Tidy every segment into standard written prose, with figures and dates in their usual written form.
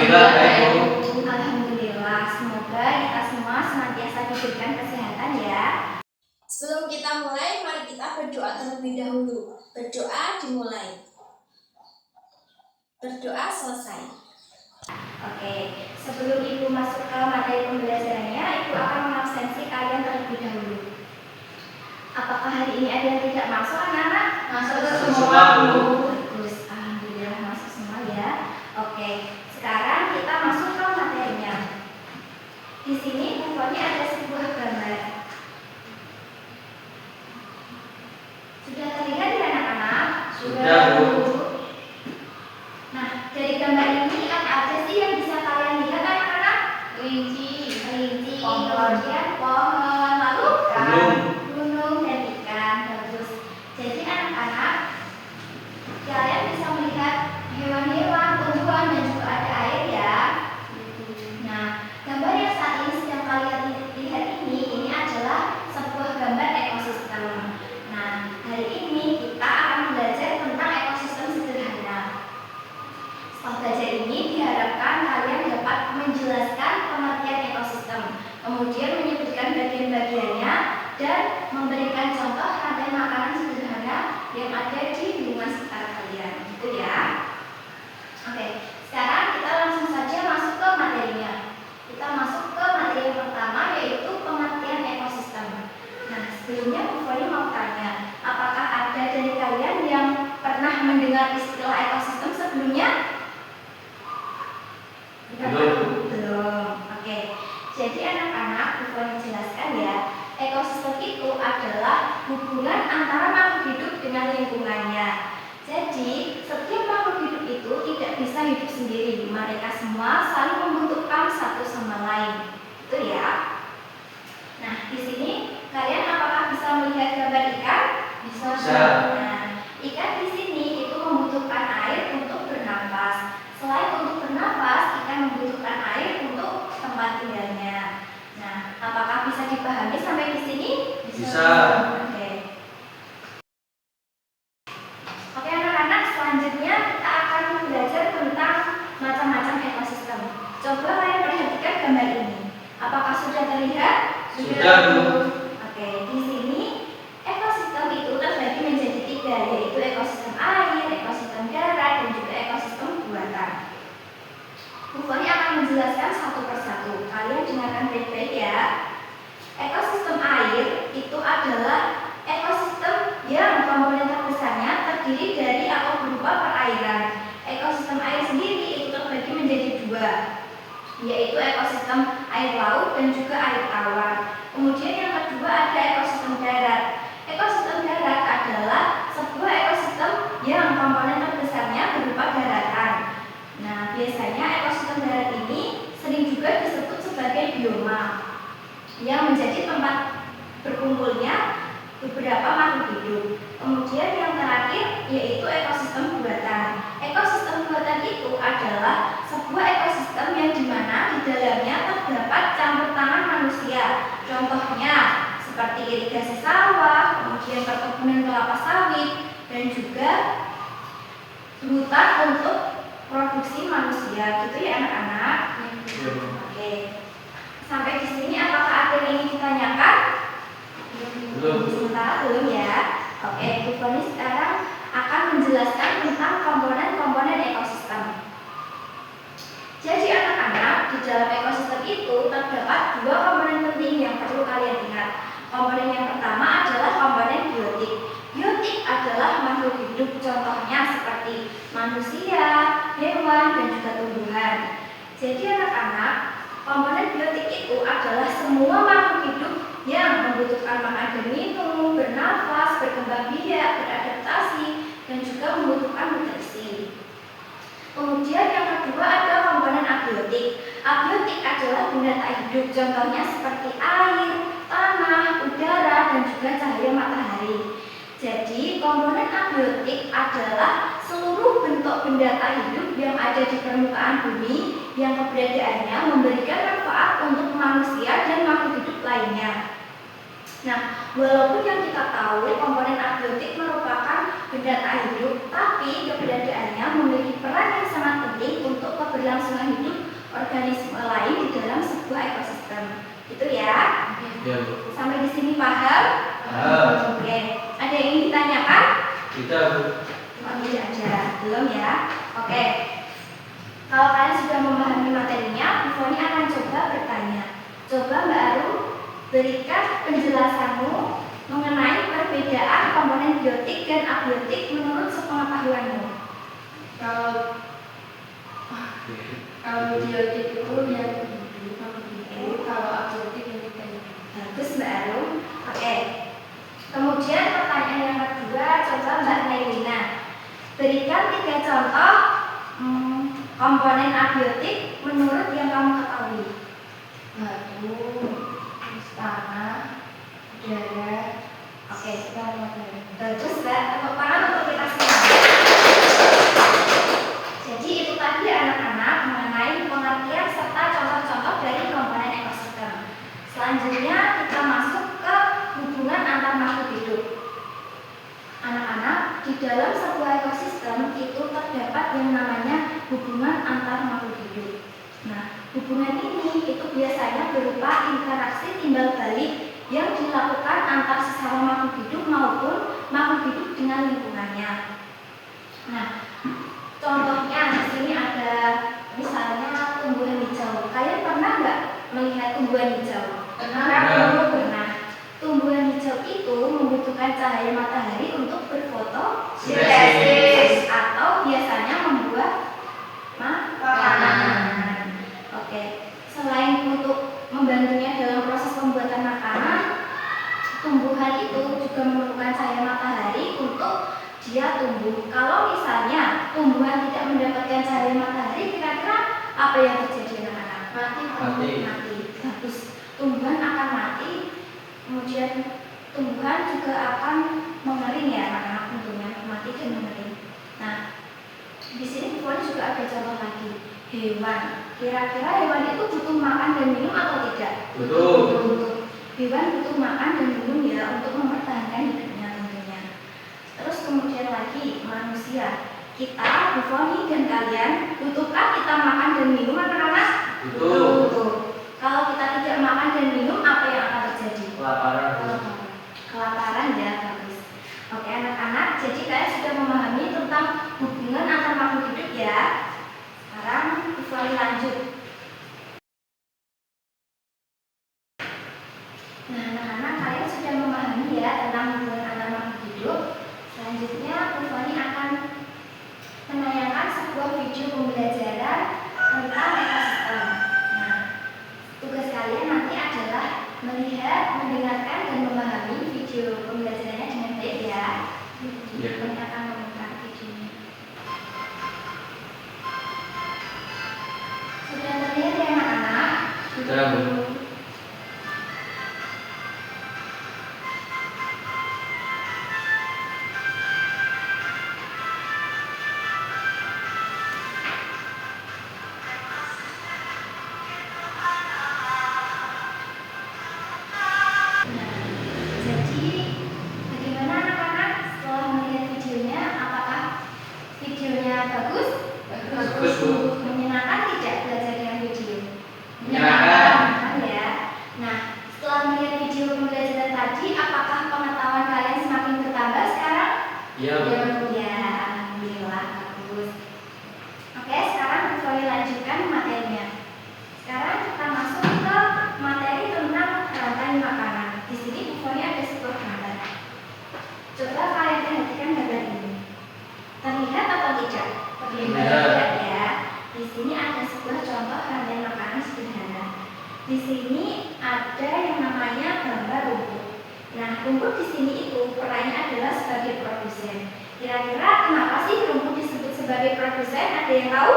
Alhamdulillah baik Bu. Alhamdulillah, semoga kita semua senantiasa diberikan kesehatan ya. Sebelum kita mulai, mari kita berdoa terlebih dahulu. Berdoa dimulai. Berdoa selesai. Oke, sebelum Ibu masuk ke materi pembelajarannya, Ibu akan mengabsensi kalian terlebih dahulu. Apakah hari ini ada yang tidak masuk, anak-anak? Masuk semua, Bu. Bagus, alhamdulillah masuk semua ya. Oke, sekarang kita masuk ke materinya. Di sini pokoknya ada sebuah gambar. Sudah terlihat ya anak-anak? Sudah, Bu. Nah, dari gambar ini apa aja sih yang bisa kalian lihat anak-anak? Kelinci, Kemudian pohon, lalu Gunung. gunung dan ikan. Bagus. Jadi anak-anak, kalian bisa melihat hewan-hewan, tumbuhan dan juga ada air ya. Nah, gambar yang saat ini sedang kalian lihat ini adalah sebuah gambar ekosistem. Nah, hari ini kita akan belajar tentang ekosistem sederhana. Setelah belajar ini diharapkan kalian dapat menjelaskan pengertian ekosistem, kemudian menyebutkan bagian-bagiannya dan memberikan contoh rantai makanan sederhana yang ada di lingkungan sekitar kalian. Gitu ya. Oke, sekarang kita langsung saja masuk ke materinya. Kita masuk ke materi yang pertama, yaitu pengertian ekosistem. Nah, sebelumnya Bu Foni mau tanya, apakah ada dari kalian yang pernah mendengar istilah ekosistem sebelumnya? Belum. Oke. Jadi anak-anak, Bu Foni jelaskan ya, ekosistem itu adalah hubungan antara makhluk hidup dengan lingkungannya. Jadi, setiap makhluk hidup itu tidak bisa hidup sendiri. Mereka semua saling membutuhkan satu sama lain. Itu ya. Nah, di sini kalian apakah bisa melihat gambar ikan? Bisa. Nah, ikan di sini itu membutuhkan air untuk bernafas. Selain untuk bernafas, ikan membutuhkan air untuk tempat tinggalnya. Nah, apakah bisa dipahami sampai di sini? Bisa. Oke anak-anak, selanjutnya kita akan belajar tentang macam-macam ekosistem. Coba kalian perhatikan gambar ini. Apakah sudah terlihat? Sudah, Bu. Oke, di sini ekosistem itu terbagi menjadi 3, yaitu ekosistem air, ekosistem darat, dan juga ekosistem buatan. Bu Foni akan menjelaskan satu persatu. Kalian dengarkan baik-baik ya. Ekosistem air itu adalah ekosistem yang komponen terbesarnya terdiri dari atau berupa perairan. Ekosistem air sendiri itu terbagi menjadi 2, yaitu ekosistem air laut dan juga air tawar. Kemudian yang kedua ada ekosistem darat. Ekosistem darat adalah sebuah ekosistem yang komponen terbesarnya berupa daratan. Nah, biasanya ekosistem darat ini sering juga disebut sebagai bioma, yang menjadi tempat berkumpulnya beberapa makhluk hidup. Kemudian yang terakhir yaitu ekosistem buatan. Ekosistem buatan itu adalah sebuah ekosistem yang dimana di dalamnya terdapat campur tangan manusia. Contohnya seperti irigasi sawah, kemudian perkebunan kelapa sawit, dan juga hutan untuk produksi manusia. Gitu ya anak-anak. Oke. Sampai di sini apakah ada yang ingin ditanyakan? Belum. Sementara belum ya. Oke, Bu Foni sekarang akan menjelaskan tentang komponen-komponen ekosistem. Jadi anak-anak, di dalam ekosistem itu terdapat 2 komponen penting yang perlu kalian ingat. Komponen yang pertama adalah komponen biotik. Biotik adalah makhluk hidup, contohnya seperti manusia, hewan, dan juga tumbuhan. Jadi anak-anak, komponen biotik itu adalah semua makhluk hidup yang membutuhkan makan dan minum, bernafas, berkembang biak, beradaptasi, dan juga membutuhkan nutrisi. Kemudian yang kedua ada komponen abiotik. Abiotik adalah benda tak hidup, contohnya seperti air, tanah, udara, dan juga cahaya matahari. Jadi komponen abiotik adalah seluruh bentuk benda tak hidup yang ada di permukaan bumi yang keberadaannya memberikan manfaat untuk manusia dan makhluk hidup lainnya. Nah, walaupun yang kita tahu komponen abiotik merupakan benda tak hidup, tapi keberadaannya memiliki peran yang sangat penting untuk keberlangsungan hidup organisme lain di dalam sebuah ekosistem. Itu ya. Ya, Bu. Sampai di sini paham? Paham. Oke. Ada yang ingin ditanyakan? Tidak, Bu. Oh, tidak ada. Belum ya? Oke. Kalau kalian sudah memahami materinya, Bu Foni akan coba bertanya. Coba Mbak Arum berikan penjelasanmu mengenai perbedaan komponen biotik dan abiotik menurut sepengetahuanmu. Kalau biotik itu yang begitu, kalau abiotik yang kita. Bagus Mbak Arum. Oke. Kemudian pertanyaan yang kedua, coba Mbak Nailina berikan 3 contoh komponen abiotik menurut yang kamu ketahui. Batu, tanah, udara. Oke, bagus Mbak. Tepuk tangan untuk kita semua. Jadi itu tadi anak-anak mengenai pengertian serta contoh-contoh dari komponen ekosistem. Selanjutnya kita masuk ke hubungan antar makhluk hidup. Anak-anak, di dalam sebuah ekosistem itu terdapat yang namanya hubungan antar makhluk hidup. Nah, hubungan ini itu biasanya berupa interaksi timbal balik yang dilakukan antar sesama makhluk hidup maupun makhluk hidup dengan lingkungannya. Nah, contohnya di sini ada misalnya tumbuhan hijau. Kalian pernah nggak melihat tumbuhan hijau? Pernah. Tumbuhan hijau itu membutuhkan cahaya matahari untuk berfotosintesis atau biasanya membuat makanan. Oke. Selain untuk membantunya dalam proses pembuatan makanan, tumbuhan itu juga memerlukan cahaya matahari untuk dia tumbuh. Kalau misalnya tumbuhan tidak mendapatkan cahaya matahari, kira-kira apa yang terjadi anak-anak? Mati. Bagus. Tumbuhan akan mati. Kemudian tumbuhan juga akan mengering ya anak-anak, tentunya mati dan mengering. Nah, di sini Bu Foni juga ada contoh lagi. Hewan. Kira-kira hewan itu butuh makan dan minum atau tidak? Betul. Hewan butuh makan dan minum ya untuk mempertahankan hidupnya tentunya. Terus kemudian lagi manusia. Kita, Bu Foni dan kalian, butuhkah kita makan dan minum anak-anak? Betul. Kalau kita tidak makan dan minum, apa yang akan terjadi? Kelaparan ya, bagus. Oke anak-anak, jadi kalian sudah memahami tentang hubungan antar makhluk hidup ya. Sekarang Bu Foni lanjut. Nah anak-anak, kalian sudah memahami ya tentang hubungan antar makhluk hidup. Selanjutnya Bu Foni akan menayangkan sebuah video pembelajaran tentang ekosistem. Nah, tugas kalian nanti adalah melihat, mendengarkan, dan memahami video pembelajarannya dengan baik ya. Kami akan menemukan videonya. Sudah terlihat ya anak-anak? Sudah, Bu. Jadi, bagaimana anak-anak setelah melihat videonya? Apakah videonya bagus? Bagus, Bu. Menyenangkan tidak belajar dengan video? Menyenangkan. Menyenangkan ya. Nah, setelah melihat video pembelajaran tadi, apakah pengetahuan kalian semakin bertambah sekarang? Iya, Bu. Ya, alhamdulillah bagus. Oke, sekarang Bu Foni lanjutkan materinya. Sekarang kita masuk ke materi tentang rantai makanan. Di sini Bu Foni ada sebuah gambar. Coba kalian perhatikan gambar ini. Terlihat atau tidak? Terlihat. Ya. Di sini ada sebuah contoh rantai makanan sederhana. Di sini ada yang namanya gambar rumput. Nah, rumput di sini itu perannya adalah sebagai produsen. Kira-kira kenapa sih rumput disebut sebagai produsen? Ada yang tahu?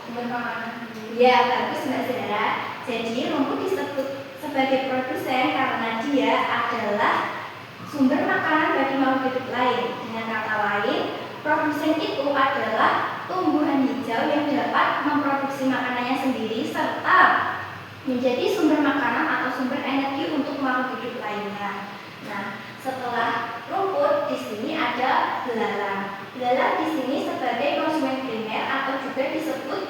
Sumber makanan. Ya, bagus Mbak Zara. Jadi rumput disebut sebagai produsen karena dia adalah sumber makanan bagi makhluk hidup lain. Dengan kata lain, produsen itu adalah tumbuhan hijau yang dapat memproduksi makanannya sendiri serta menjadi sumber makanan atau sumber energi untuk makhluk hidup lainnya. Nah, setelah rumput di sini ada belalang. Belalang di sini sebagai konsumen primer atau juga disebut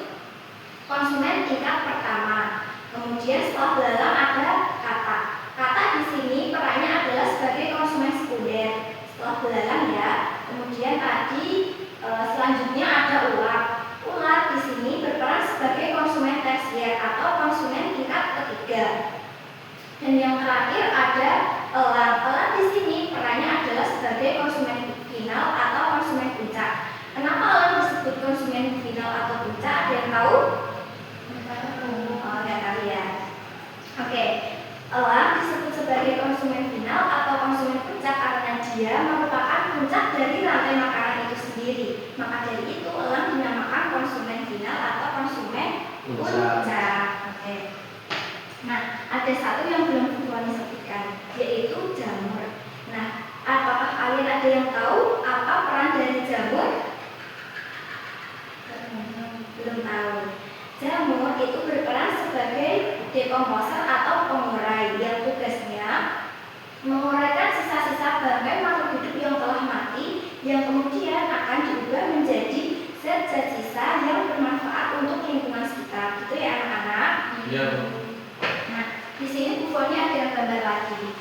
konsumen tingkat pertama. Kemudian setelah belalang ada kata. Kata di sini perannya adalah sebagai konsumen sekunder. Setelah belalang ya. Kemudian tadi selanjutnya ada ular. Ular di sini berperan sebagai konsumen tersier atau konsumen tingkat ketiga. Dan yang terakhir ada elang. Elang di sini perannya adalah sebagai konsumen final atau konsumen puncak. Kenapa elang disebut konsumen final atau puncak? Ada yang tahu? Oh, nggak tahu ya. Oke, elang disebut sebagai konsumen final atau konsumen puncak karena dia merupakan puncak dari rantai makanan itu sendiri. Maka dari itu elang dinamakan konsumen final atau konsumen puncak. Oke. Nah, ada satu yang belum Fuani sebutkan, yaitu jamur. Nah, apakah kalian ada yang tahu apa peran dari jamur? Belum tahu. Jamur itu berperan sebagai dekomposer atau pengurai yang tugasnya menguraikan sisa-sisa bangkai makhluk hidup yang telah mati yang kemudian akan diubah menjadi zat-zat sisa yang bermanfaat untuk lingkungan sekitar. Gitu ya anak-anak? Iya. Nah, di sini Bu Foni ada yang gambar lagi.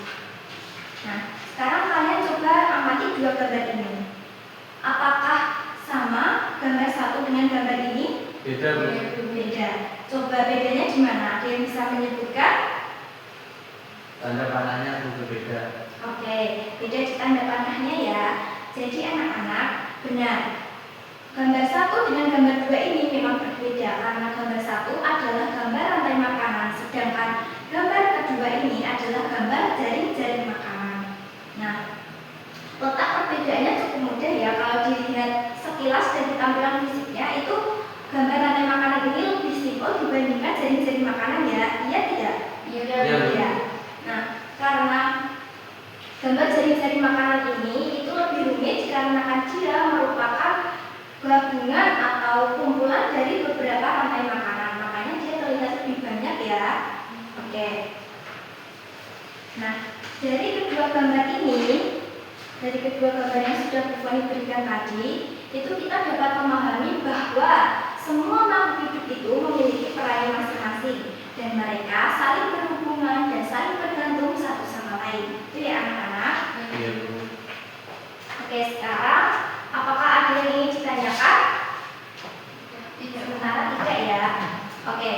Nah, sekarang kalian coba amati dua gambar ini. Apakah sama gambar satu dengan gambar ini? Beda, Bu. Beda. Coba bedanya di mana? Ada yang bisa menyebutkan? Tanda panahnya berbeda. Oke, beda di tanda panahnya ya. Jadi anak-anak, benar. Gambar satu dengan gambar dua ini memang berbeda karena gambar satu adalah gambar rantai makanan, sedangkan gambar kedua ini adalah gambar jaring-jaring makanan. Nah, letak perbedaannya cukup mudah ya. Kalau dilihat sekilas dari tampilan fisiknya itu gambar rantai makanan ini lebih simpel dibandingkan jaring-jaring makanan ya. Iya tidak? Iya. Iya. Nah, karena gambar jaring-jaring makanan ini itu lebih rumit dikarenakan dia merupakan gabungan atau kumpulan dari beberapa rantai makanan. Makanya dia terlihat lebih banyak ya. Oke. Nah, dari kedua gambar yang sudah Bu Foni berikan tadi, itu kita dapat memahami bahwa semua makhluk hidup itu memiliki peran masing-masing dan mereka saling berhubungan dan saling bergantung satu sama lain. Itu ya anak-anak. Iya, Bu. Oke, sekarang apakah ada yang ingin ditanyakan? Sementara tidak ya. Oke.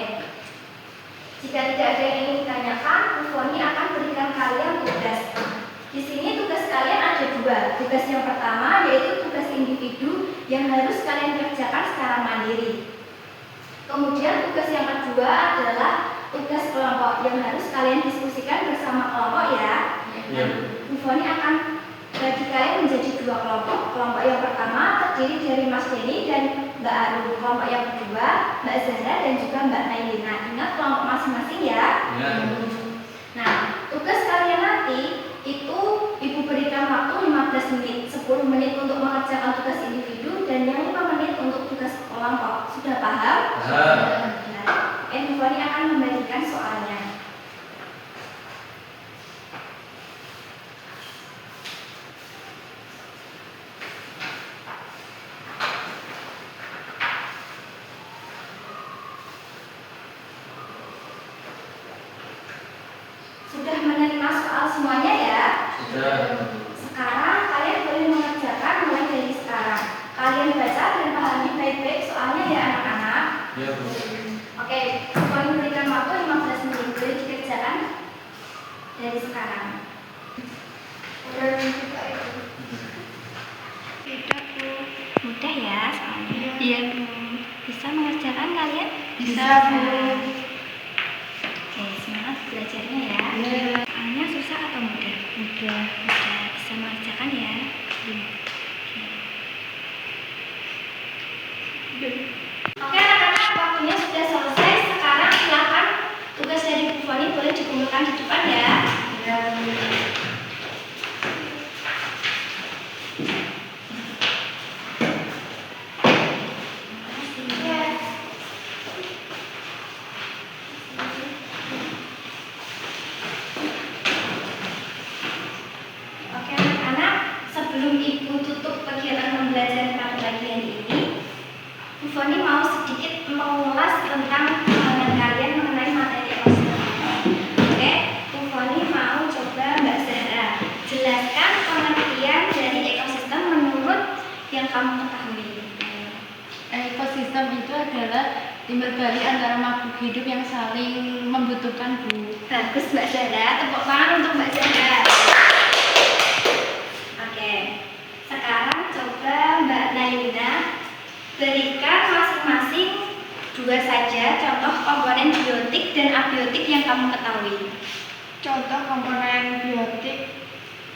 Jika tidak ada yang ingin ditanyakan, Bu Foni akan berikan kalian tugas. Di sini tugas kalian ada dua. Tugas yang pertama yaitu tugas individu yang harus kalian kerjakan secara mandiri. Kemudian tugas yang kedua adalah tugas kelompok yang harus kalian diskusikan bersama kelompok ya. Iya. Bu Foni akan bagi kalian menjadi dua kelompok. Kelompok yang pertama terdiri dari Mas Denny dan Mbak Arum. Kelompok yang kedua Mbak Zahra dan juga Mbak Nailina. Ingat kelompok masing-masing ya. Iya. Nah, tugas kalian nanti itu Ibu berikan waktu 15 menit, 10 menit untuk mengerjakan tugas individu dan yang 5 menit untuk tugas kelompok. Sudah paham? Paham. Ibu Foni akan membagikan soalnya. Sudah menerima soal semuanya ya? Sudah. Sekarang kalian boleh mengerjakan mulai dari sekarang. Kalian baca dan pahami baik-baik soalnya ya anak-anak. Iya, Bu. Oke, kalian berikan waktu 15 menit. Boleh dikerjakan dari sekarang. Mudah ya soalnya. Iya. Bisa mengerjakan kalian? Bisa, Bu. Oke, semangat belajarnya ya. Iya. Soalnya susah atau mudah? Mudah. Bisa mengerjakan ya. Oke anak-anak, waktunya sudah selesai. Sekarang silakan tugas dari Bu Foni boleh dikumpulkan di depan ya. Iya. Oke anak-anak, sebelum Ibu tutup kegiatan pembelajaran pada bagian ini, Bu Foni mau sedikit mengulas tentang yang kamu ketahui? Ekosistem itu adalah timbal balik antara makhluk hidup yang saling membutuhkan, Bu. Bagus Mbak Zara, tepuk tangan untuk Mbak Zara. Oke, sekarang coba Mbak Nailina berikan masing-masing dua saja contoh komponen biotik dan abiotik yang kamu ketahui. Contoh komponen biotik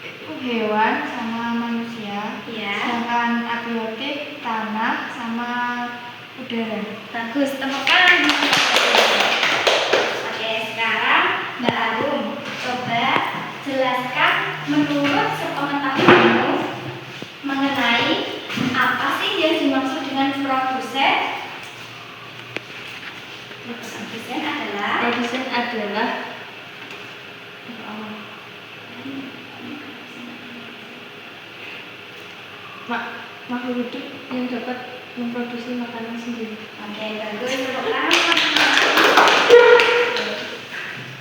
itu hewan sama manusia, Ya, sedangkan abiotik tanah sama udara. bagus, tepuk tangan. Oke, sekarang Mbak Arum, coba jelaskan menurut sepengetahuanmu mengenai apa sih yang dimaksud dengan produsen. Produsen adalah Produsen adalah makhluk hidup yang dapat memproduksi makanan sendiri. Oke, bagus, tepuk tangan.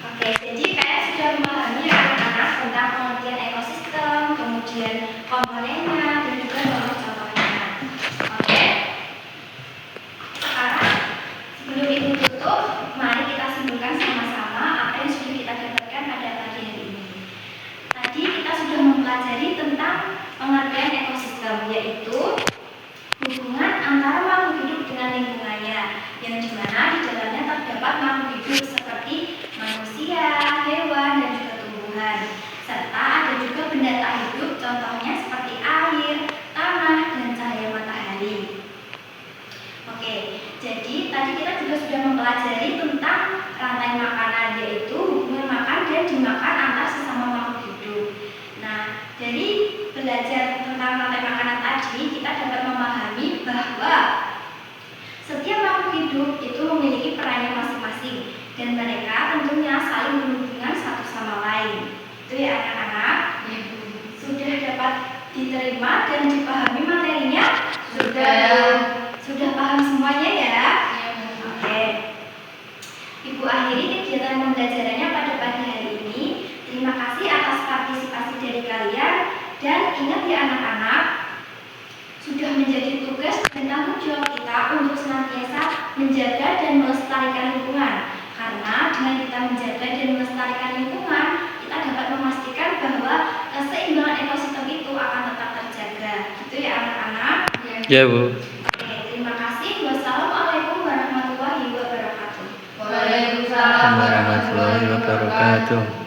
Oke, jadi kalian sudah memahami anak-anak tentang pengertian ekosistem, kemudian komponennya, dan juga contoh-contohnya. Oke. Sekarang, sebelum ibu tutup, mari kita simpulkan sama-sama apa yang sudah kita dapatkan pada pagi hari ini. Tadi kita sudah mempelajari tentang pengertian ekosistem, yaitu hubungan antara makhluk hidup dengan lingkungannya, yang dimana di dalamnya terdapat makhluk hidup seperti manusia, hewan, dan juga tumbuhan, serta ada juga benda tak hidup, contohnya seperti air, tanah, dan cahaya matahari. Oke, jadi tadi kita juga sudah mempelajari tentang rantai makanan, yaitu hubungan makan dan dimakan antar sesama makhluk hidup. Nah, dari belajar tentang rantai makanan tadi, kita dapat memahami bahwa setiap makhluk hidup itu memiliki perannya masing-masing dan mereka tentunya saling berhubungan satu sama lain. Itu ya anak-anak. Sudah dapat diterima dan dipahami materinya? Sudah paham semuanya ya? Oke. Ibu akhiri kegiatan pembelajarannya pada pagi hari ini. Terima kasih atas partisipasi dari kalian dan ingat ya anak-anak, sudah menjadi tugas dan tanggung jawab kita untuk senantiasa menjaga dan melestarikan lingkungan. Karena dengan kita menjaga dan melestarikan lingkungan, kita dapat memastikan bahwa keseimbangan ekosistem itu akan tetap terjaga. Gitu ya anak-anak? Ya, Bu. Oke, terima kasih. Wassalamualaikum warahmatullahi wabarakatuh. Waalaikumsalam warahmatullahi wabarakatuh.